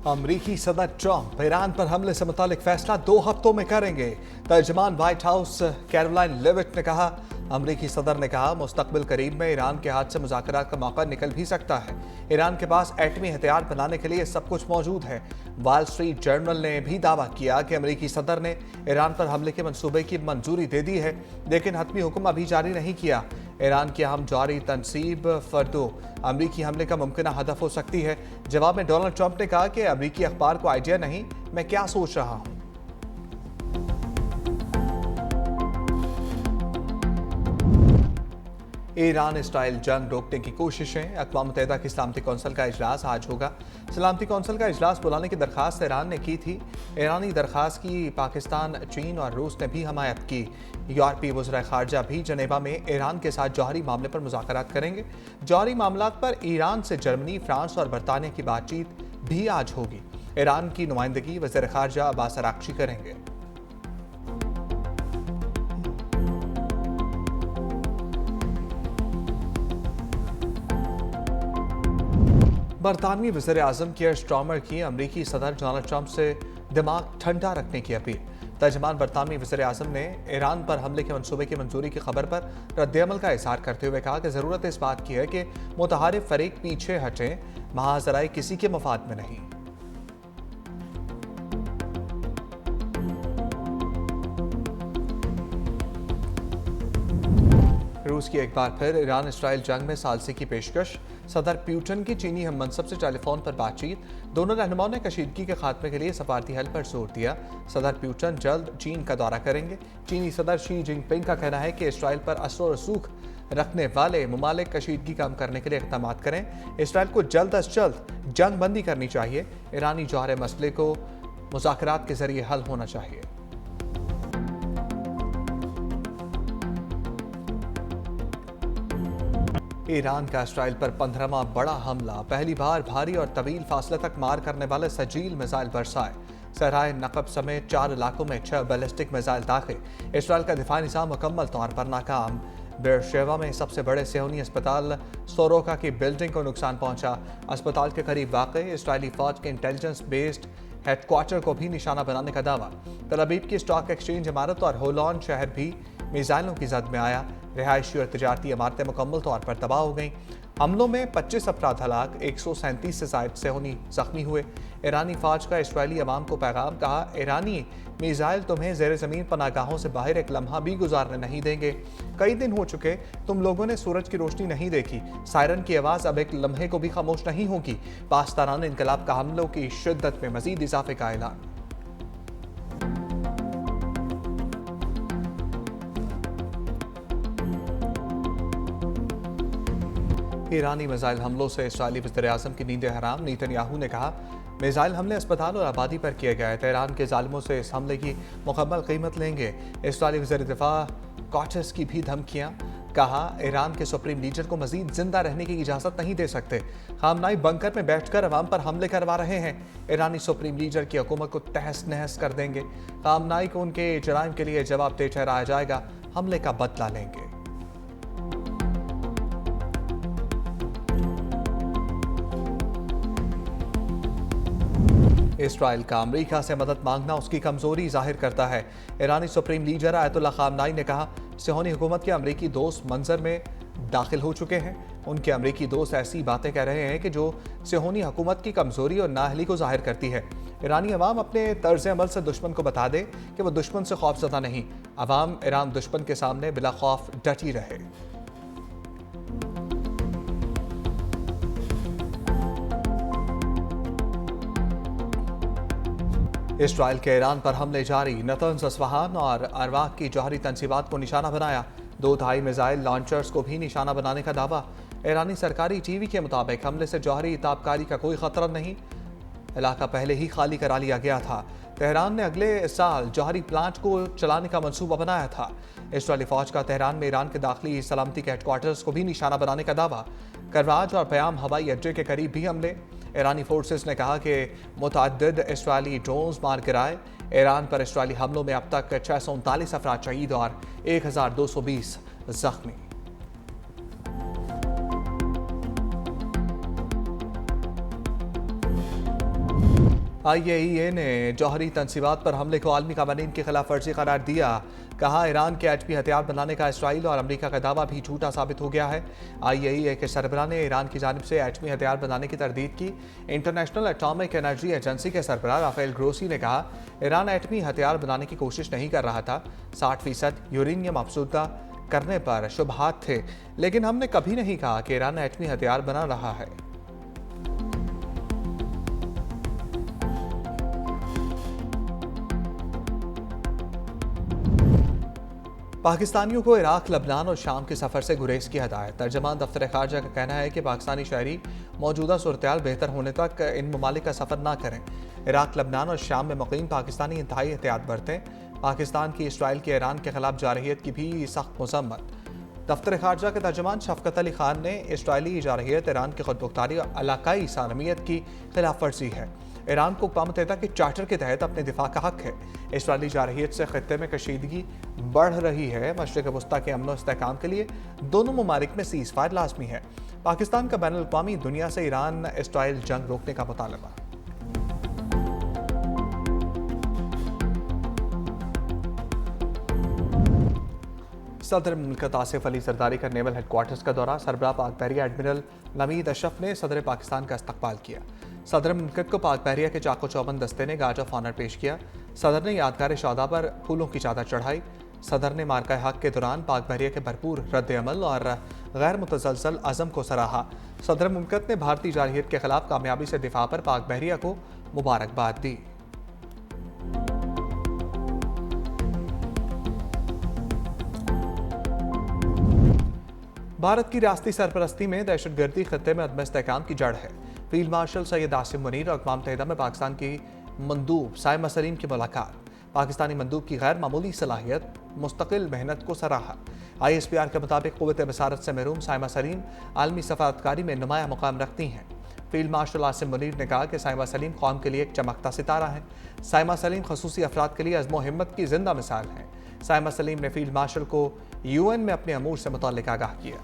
अमरीकी सदर Trump Iran पर हमले से मुतालिक फैसला 2 हफ्तों में करेंगे। तर्जमान व्हाइट हाउस कैरोलाइन लेविट ने कहा, अमरीकी सदर ने कहा मुस्तकबिल करीब में ईरान के हाथ से मुज़ाकरात का मौका निकल भी सकता है। ईरान के पास एटमी हथियार बनाने के लिए सब कुछ मौजूद है। वॉल स्ट्रीट जर्नल ने भी दावा किया कि अमरीकी सदर ने ईरान पर हमले के मंसूबे की मंजूरी दे दी है, लेकिन हतमी हुक्म अभी जारी नहीं किया। ईरान की अहम जारी तनसीब फर्दो अमरीकी हमले का मुमकिन हदफ हो सकती है। जवाब में डोनाल्ड ट्रंप ने कहा कि अमरीकी अखबार को आइडिया नहीं, मैं क्या सोच रहा हूं। ईरान इसराइल जंग रोकने की कोशिशें। अक़वाम मुत्तहिदा की सलामती कौंसिल का इजलास आज होगा। सलामती कौंसिल का इजलास बुलाने की दरख्वास्त ईरान ने की थी। ईरानी दरख्वास्त की पाकिस्तान, चीन और रूस ने भी हमायत की। यूरोपीय वज़ीर ख़ारजा भी जनेवा में ईरान के साथ जौहरी मामले पर मुज़ाकरात करेंगे। जौहरी मामलात पर ईरान से जर्मनी, फ्रांस और बरतानिया की बातचीत भी आज होगी। ईरान की नुमाइंदगी वज़ीर ख़ारजा अब्बास अराग़ची करेंगे। बरतानवी वज़ीर आज़म कियर स्टारमर की अमरीकी सदर डोनाल्ड ट्रंप से दिमाग ठंडा रखने की अपील। तर्जमान बरतानवी वज़ीर आज़म ने ईरान पर हमले के मंसूबे की मंजूरी की खबर पर रद्द-ए-अमल का इज़हार करते हुए कहा कि ज़रूरत इस बात की है कि मुतहारिफ फरीक पीछे हटें, महाज़राए किसी के मफाद में नहीं। रूस की एक बार फिर ईरान इसराइल जंग में सालसी की पेशकश। सदर प्यूटन की चीनी हम मनसब से टेलीफोन पर बातचीत। दोनों रहनुमाओं ने कशीदगी के खात्मे के लिए सफारती हल पर जोर दिया। सदर प्यूटन जल्द चीन का दौरा करेंगे। चीनी सदर शी जिनपिंग का कहना है कि इसराइल पर असर रसूख रखने वाले ममालिक कशीदगी कम करने के लिए इक़दाम करें। इसराइल को जल्द अज जल्द जंग बंदी करनी चाहिए। ईरानी जौहरी मसले को मुज़ाकरात के जरिए हल होना चाहिए। ईरान का इसराइल पर 15वां बड़ा हमला। पहली बार भारी और तवील फासले तक मार करने वाले सजील मिसाइल बरसाए। सहराए नकब समेत 4 इलाकों में 6 बैलिस्टिक मिसाइल दाखिल। इसराइल का दिफाई निज़ाम मुकम्मल तौर पर नाकाम। बेरशेवा में सबसे बड़े सेहूनी अस्पताल सोरोका की बिल्डिंग को नुकसान पहुंचा। अस्पताल के करीब वाक़ई इसराइली फौज के इंटेलिजेंस बेस्ड हेडक्वार्टर को भी निशाना बनाने का दावा। तल अवीव की स्टॉक एक्सचेंज इमारत और होलॉन शहर भी मिसाइलों की जद में आया। रिहायशी और तजारती इमारतें मुकम्मल तौर पर तबाह हो गईं। हमलों में 25 अफराद हलाक, 137 से ज़ायद सेहूनी जख्मी हुए। ईरानी फौज का इसराइली अवाम को पैगाम, कहा ईरानी मिसाइल तुम्हें ज़ेर ज़मीन पनागाहों से बाहर एक लम्हा भी गुजारने नहीं देंगे। कई दिन हो चुके तुम लोगों ने सूरज की रोशनी नहीं देखी। सायरन की आवाज़ अब एक लम्हे को भी खामोश नहीं होगी। पाकिस्तान इनकलाब का हमलों की शिद्दत में मजीद इजाफे का ऐलान। ईरानी मिसाइल हमलों से इसराइली वज़ीर-ए-आज़म की नींदें हराम। नेतन्याहू ने कहा मिसाइल हमले अस्पताल और आबादी पर किए गए। तेहरान के जालिमों से इस हमले की मुकम्मल कीमत लेंगे। इसराइली वज़ीर दिफा कॉटस की भी धमकियां। कहा ईरान के सुप्रीम लीडर को मजीद जिंदा रहने की इजाज़त नहीं दे सकते। खामनाई बंकर में बैठकर अवाम पर हमले करवा रहे हैं। ईरानी सुप्रीम लीडर की हुकूमत को तहस नहस कर देंगे। खामनाई को उनके जराइम के लिए जवाबदेह ठहराया जाएगा। हमले का बदला लेंगे। इसराइल का अमेरिका से मदद मांगना उसकी कमजोरी जाहिर करता है। ईरानी सुप्रीम लीडर आयतुल्लाह खामनाई ने कहा सेहूनी हुकूमत के अमेरिकी दोस्त मंजर में दाखिल हो चुके हैं। उनके अमेरिकी दोस्त ऐसी बातें कह रहे हैं कि जो सेहूनी हुकूमत की कमजोरी और नाअहली को जाहिर करती है। ईरानी अवाम अपने तर्ज अमल से दुश्मन को बता दे कि वह दुश्मन से खौफजदा नहीं। अवाम ईरान दुश्मन के सामने बिला खौफ डटी रहे। इसराइल के ईरान पर हमले जारी। नतंज, अस्फहान और अरवाक की जौहरी तनसीबात को निशाना बनाया। 2 धाई मिसाइल लॉन्चर्स को भी निशाना बनाने का दावा। ईरानी सरकारी टीवी के मुताबिक हमले से जौहरी ताबकारी का कोई खतरा नहीं। इलाका पहले ही खाली करा लिया गया था। तेहरान ने अगले साल जौहरी प्लांट को चलाने का मंसूबा बनाया था। इसराइली फौज का तेहरान में ईरान के दाखिली सलामती के हेडक्वार्टर्स को भी निशाना बनाने का दावा। करवाज और प्याम हवाई अड्डे के करीब भी हमले। ईरानी फोर्सेस ने कहा कि मुतअद्दिद इसराइली ड्रोन्स मार गिराए। ईरान पर इसराइली हमलों में अब तक 639 अफराद शहीद और 1220 जख्मी। IAEA ने जौहरी तनसीबात पर हमले को आलमी कानून की खिलाफ वर्जी करार दिया। कहा ईरान के एटमी हथियार बनाने का इसराइल और अमेरिका का दावा भी झूठा साबित हो गया है। IAEA के सरबराह ने ईरान की जानिब से एटमी हथियार बनाने की तरदीद की। इंटरनेशनल एटॉमिक एनर्जी एजेंसी के सरबराह राफेल ग्रोसी ने कहा ईरान एटमी हथियार बनाने की कोशिश नहीं कर रहा था। 60% यूरेनियम अफसुदा करने पर शुबहात थे, लेकिन हमने कभी नहीं कहा कि ईरान एटमी हथियार बना रहा है। पाकिस्तानियों को इराक, लबनान और शाम के सफर से गुरेज की हदायत। तर्जमान दफ्तर खारजा का कहना है कि पाकिस्तानी शहरी मौजूदा सूरत बेहतर होने तक इन ममालिक का सफर ना करें। इराक, लबनान और शाम में मुकीम पाकिस्तानी इंतहाई एहतियात बरतें। पाकिस्तान की इसराइल के ईरान के खिलाफ जारहियत की भी सख्त मजम्मत। दफ्तर खारजा के तर्जमान शफकत अली खान ने इसराइली जारहियत ईरान की खुदमुख्तारी और इलाकाई सालमियत की खिलाफ वर्जी है। ईरान को अक़वाम मुत्तहिदा के चार्टर के तहत अपने दिफा का हक है। इसराइली जारहियत से खित्ते में कशीदगी बढ़ रही है। मशरिक़ वस्ता के अमन व इस्तेहकाम के लिए दोनों ममालिक में सीज़ फायर लाजमी है। पाकिस्तान का बैनुल अक़वामी दुनिया से ईरान इसराइल जंग रोकने का मुतालबा। सदर मुल्कत आसिफ अली जरदारी का नेवल हेडक्वार्टर्स का दौरा। सरबराह पाक बहरिया एडमिरल नवीद अशरफ ने सदर पाकिस्तान का इस्तकबाल किया। सदर मुल्कत को पाक बहरिया के चाको चौबंद दस्ते ने गार्ड ऑफ ऑनर पेश किया। सदर ने यादगार शौदा पर फूलों की चादर चढ़ाई। सदर ने मार्का हक के दौरान पाक बहरिया के भरपूर रद्द अमल और गैर मुतसलसल अज़म को सराहा। सदर मुल्कत ने भारतीय जारहियत के खिलाफ कामयाबी से दिफा पर पाक बहरिया को मुबारकबाद दी। भारत की रियासती सरपरस्ती में दहशतगर्दी खत्ते में अदम इस्तेहकाम की जड़ है। फील्ड मार्शल सैयद आसिम मुनीर और अक़वाम मुत्तहिदा में पाकिस्तान की मंदूब साइमा सलीम की मुलाकात। पाकिस्तानी मंदूब की गैर मामूली सलाहियत, मुस्तकिल मेहनत को सराहा। ISPR के मुताबिक क़ुव्वत बसारत से महरूम साइमा सलीम आलमी सफारतकारी में नुमाया मुकाम रखती हैं। फील्ड मार्शल आसिम मुनीर ने कहा कि साइमा सलीम कौम के लिए एक चमकता सितारा है। साइमा सलीम खसूसी अफराद के लिए अज़्म व हिम्मत की जिंदा मिसाल हैं। साइमा सलीम ने फील्ड मार्शल को UN में अपने अमूर से मुताल्लिक़ आगाह किया।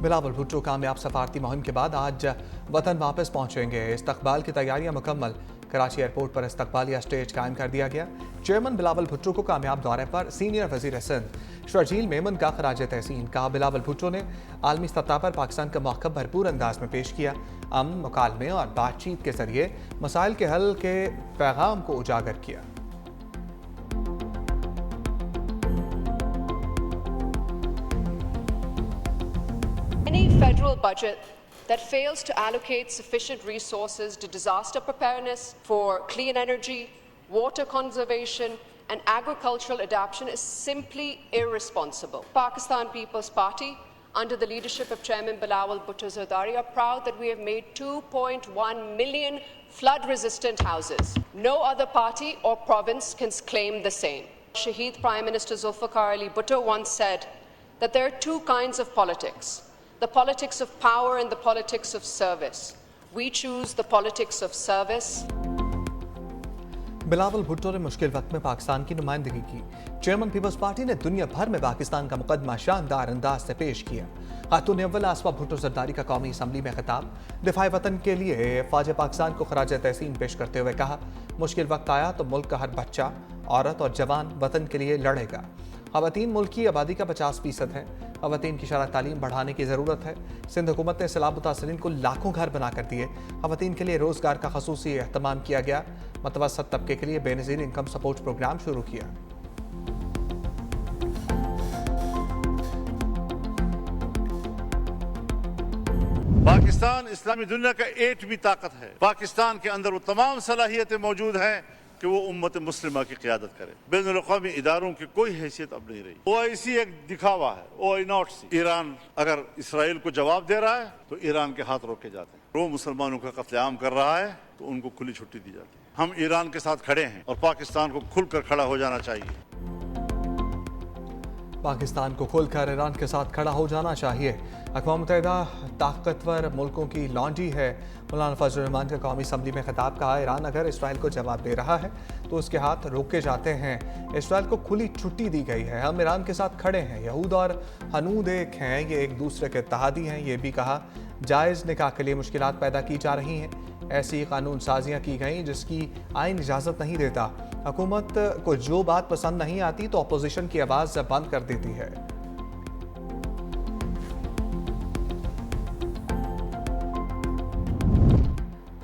बिलावल भुट्टो कामयाब सफारती मुहिम के बाद आज वतन वापस पहुंचेंगे। इस्तकबाल की तैयारियां मुकम्मल। कराची एयरपोर्ट पर इस्तकबालिया स्टेज कायम कर दिया गया। चेयरमैन बिलावल भुट्टो को कामयाब दौरे पर सीनियर वज़ीर सिंध शर्जील मेमन का खराज तहसीन। कहा बिलावल भुट्टो ने आलमी सतह पर पाकिस्तान का मौक़िफ़ भरपूर अंदाज में पेश किया। अमन, मुकालमे और बातचीत के जरिए मसाइल के हल के पैगाम को उजागर किया। Any federal budget that fails to allocate sufficient resources to disaster preparedness, for clean energy, water conservation, and agricultural adaptation is simply irresponsible. Pakistan People's Party, under the leadership of Chairman Bilawal Bhutto Zardari, are proud that we have made 2.1 million flood-resistant houses. No other party or province can claim the same. Shaheed Prime Minister Zulfikar Ali Bhutto once said that there are two kinds of politics: the politics of power and the politics of service. We choose the politics of service. Bilawal Bhutto ने मुश्किल वक्त में पाकिस्तान की नुमाइंदगी की। Chairman peoples party ने दुनिया भर में पाकिस्तान का मुकदमा शानदार अंदाज से पेश किया। खातून अव्वल आसफा भुट्टो जरदारी का कौमी असम्बली में खिताब। दिफाए वतन के लिए ख्वाजा पाकिस्तान को खराज तहसीन पेश करते हुए कहा मुश्किल वक्त आया तो मुल्क का हर बच्चा, औरत और जवान वतन के लिए लड़ेगा। ख़वातीन मुल्क की आबादी का 50% है। ख़वातीन की शरह तालीम बढ़ाने की ज़रूरत है। सिंध हुकूमत ने सैलाब मुतासरीन को लाखों घर बना कर दिए। ख़वातीन के लिए रोज़गार का खसूसी एहतमाम किया गया। मतवसत तबके के लिए बेनज़ीर इनकम सपोर्ट प्रोग्राम शुरू किया। पाकिस्तान इस्लामी दुनिया का एटमी ताकत है। पाकिस्तान के अंदर वो तमाम सलाहियतें मौजूद हैं कि वो उम्मत मुस्लिमा की क़ियादत करे। बैनुल अक़वामी इदारों की कोई हैसियत अब नहीं रही। OIC एक दिखावा है, OIC। ईरान अगर इसराइल को जवाब दे रहा है तो ईरान के हाथ रोके जाते हैं। वो मुसलमानों का कत्लेआम कर रहा है तो उनको खुली छुट्टी दी जाती है। हम ईरान के साथ खड़े हैं और पाकिस्तान को खुलकर खड़ा हो जाना चाहिए। पाकिस्तान को खुलकर ईरान के साथ खड़ा हो जाना चाहिए। अक़वाम मुत्तहिदा ताकतवर मुल्कों की लॉन्ड्री है। मौलाना फजल रहमान का कौमी असम्बली में खिताब। कहा, ईरान अगर इसराइल को जवाब दे रहा है तो उसके हाथ रोके जाते हैं। इसराइल को खुली छुट्टी दी गई है। हम ईरान के साथ खड़े हैं। यहूद और हनूद एक हैं, ये एक दूसरे के इत्तेहादी हैं। ये भी कहा, जायज़ निकाह के लिए मुश्किलात पैदा की जा रही हैं। ऐसी कानून साजियाँ की गई जिसकी आइन इजाज़त नहीं देता। हुकूमत को जो बात पसंद नहीं आती तो अपोजिशन की आवाज़ बंद कर देती है।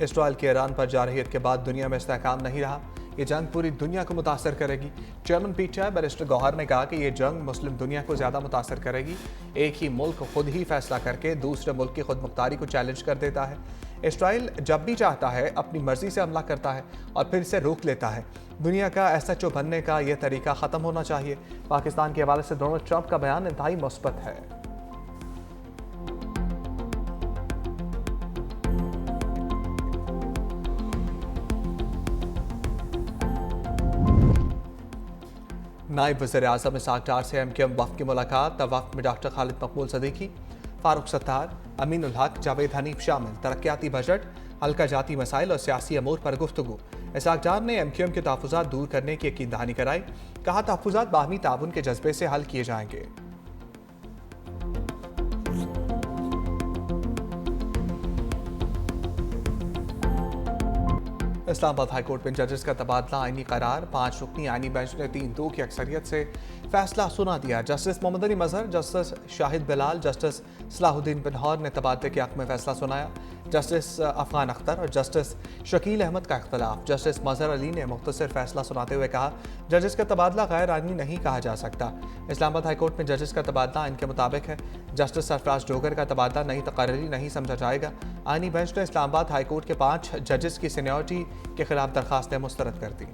इसराइल के ईरान पर जारहियत के बाद दुनिया में इस्तेहकाम नहीं रहा। ये जंग पूरी दुनिया को मुतासर करेगी। चेयरमैन पीटीआई बैरिस्टर गौहर ने कहा कि ये जंग मुस्लिम दुनिया को ज़्यादा मुतासर करेगी। एक ही मुल्क खुद ही फैसला करके दूसरे मुल्क की खुद मुख्तारी को चैलेंज कर देता है। इसराइल जब भी चाहता है अपनी मर्जी से हमला करता है और फिर इसे रोक लेता है। दुनिया का SHO बनने का यह तरीका ख़त्म होना चाहिए। पाकिस्तान के हवाले से डोनाल्ड ट्रंप का बयान इंतहाई मुस्बत है। नायब वज़ीर-ए-आज़म इसाक डार से MQM वफ़द की मुलाकात। वफ़द में डॉक्टर खालिद मकबूल सदीकी, फारूक सत्तार, अमीनुल हक, जावेद हनीफ शामिल। तरक्याती बजट, हल्का जाती मसाइल और सियासी अमूर पर गुफ्तगू। इसाक डार ने MQM के तहफ़्फ़ुज़ात दूर करने की यकीन दहानी कराई। कहा, तहफ़्फ़ुज़ात बाहमी ताउन के जज्बे से हल किए जाएंगे। इस्लामाबाद हाईकोर्ट में जजेस का तबादला आईनी करार। 5 रुकनी आईनी बेंच ने 3-2 की अक्सरियत से फैसला सुना दिया। जस्टिस मोहम्मद अली मजहर, जस्टिस शाहिद बिलाल, जस्टिस सलाहुद्दीन बिनहौर ने तबादले के हक में फैसला सुनाया। जस्टिस अफगान अख्तर और जस्टिस शकील अहमद का इख्तलाफ। जस्टिस मजहर अली ने मुख्तसर फैसला सुनाते हुए कहा, जजेस का तबादला गैर आईनी नहीं कहा जा सकता। इस्लामाबाद हाईकोर्ट में जजेस का तबादला आइन के मुताबिक है। जस्टिस सरफराज डोगर का तबादला नई तकर्री नहीं समझा जाएगा। आईनी बेंच ने इस्लामाबाद हाईकोर्ट के 5 जजेस की सीनियरिटी के खिलाफ दरखास्तें मुस्तरद कर दी।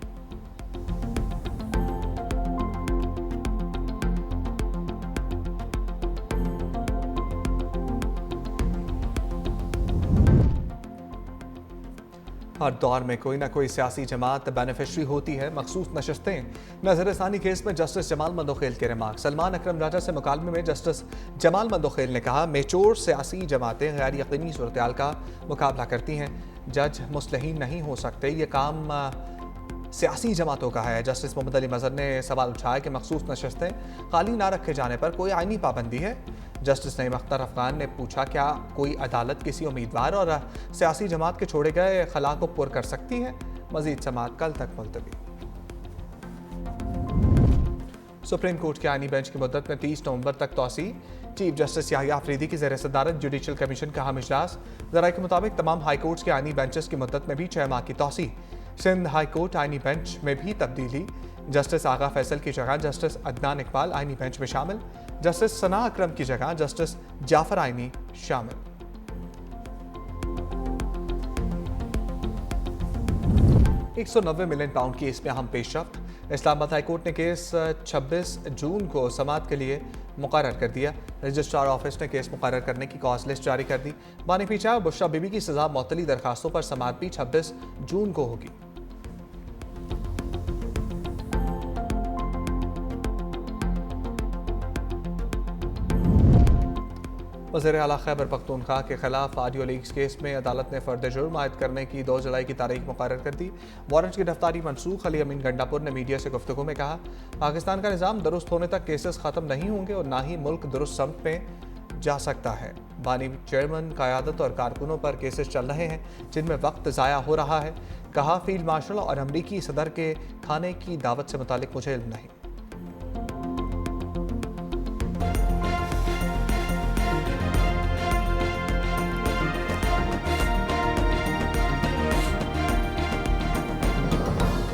हर दौर में कोई ना कोई सियासी जमात बेनिफिशरी होती है। मखसूस नशस्तें, नजरसानी केस में जस्टिस जमाल मंदोखेल के रिमार्क। सलमान अकरम राजा से मुकालमे में जस्टिस जमाल मंदोखेल ने कहा, मेचोर सियासी जमातें गैर यकीनी सूरत-ए-हाल का मुकाबला करती हैं। जज मुस्लिहीन नहीं हो सकते, ये काम सियासी जमातों का है। जस्टिस मोहम्मद अली मजहर ने सवाल उठाया कि मखसूस नशस्तें खाली ना रखे जाने पर कोई आईनी पाबंदी है। जस्टिस नईम अख्तर अफगान ने पूछा, क्या कोई अदालत किसी उम्मीदवार और सियासी जमात के छोड़े गए खला को पुर कर सकती है? मजीद समाअत कल तक मुलतवी। सुप्रीम कोर्ट के आईनी बेंच की मुद्दत में 30 नवंबर तक तोसी। चीफ जस्टिस याहिया अफरीदी की ज़ेर सदारत जुडिशल कमीशन का अहम इजलास। ज़राए के मुताबिक तमाम हाई कोर्ट्स के आईनी बेंचेस की मुद्दत में भी 6 माह की तोसी। सिंध हाई कोर्ट आईनी बेंच में भी तब्दीली। जस्टिस आगा फैसल की जगह जस्टिस अदनान इकबाल आईनी बेंच में शामिल। जस्टिस सना अकरम की जगह जस्टिस जाफर आईनी शामिल। £190 मिलियन केस में अहम पेशरफ्त। इस्लामाबाद हाईकोर्ट ने केस 26 जून को समाअत के लिए मुकर्रर कर दिया। रजिस्ट्रार ऑफिस ने केस मुकर्रर करने की कॉज लिस्ट जारी कर दी। बानी पीछा और बुशरा बीबी की सजा मुअत्तली दरखास्तों पर समाअत भी 26 जून को होगी। वज़ीर आला खैबर पख्तूनख्वा के खिलाफ ऑडियो लीक्स केस में अदालत ने फर्द जुर्म आयद करने की 2 जुलाई की तारीख मुकर्रर कर दी। वारंट की गिरफ्तारी मनसूख। अली अमीन गंडापुर ने मीडिया से गुफ्तगू में कहा, पाकिस्तान का निज़ाम दुरुस्त होने तक केसेस ख़त्म नहीं होंगे और ना ही मुल्क दुरुस्त समत में जा सकता है। बानी चेयरमैन, क़यादत और कारकुनों पर केसेस चल रहे हैं जिनमें वक्त ज़ाया हो रहा है। कहा, फील्ड मार्शल और अमरीकी सदर के खाने की दावत से मुतालिक मुझे इल्म नहीं।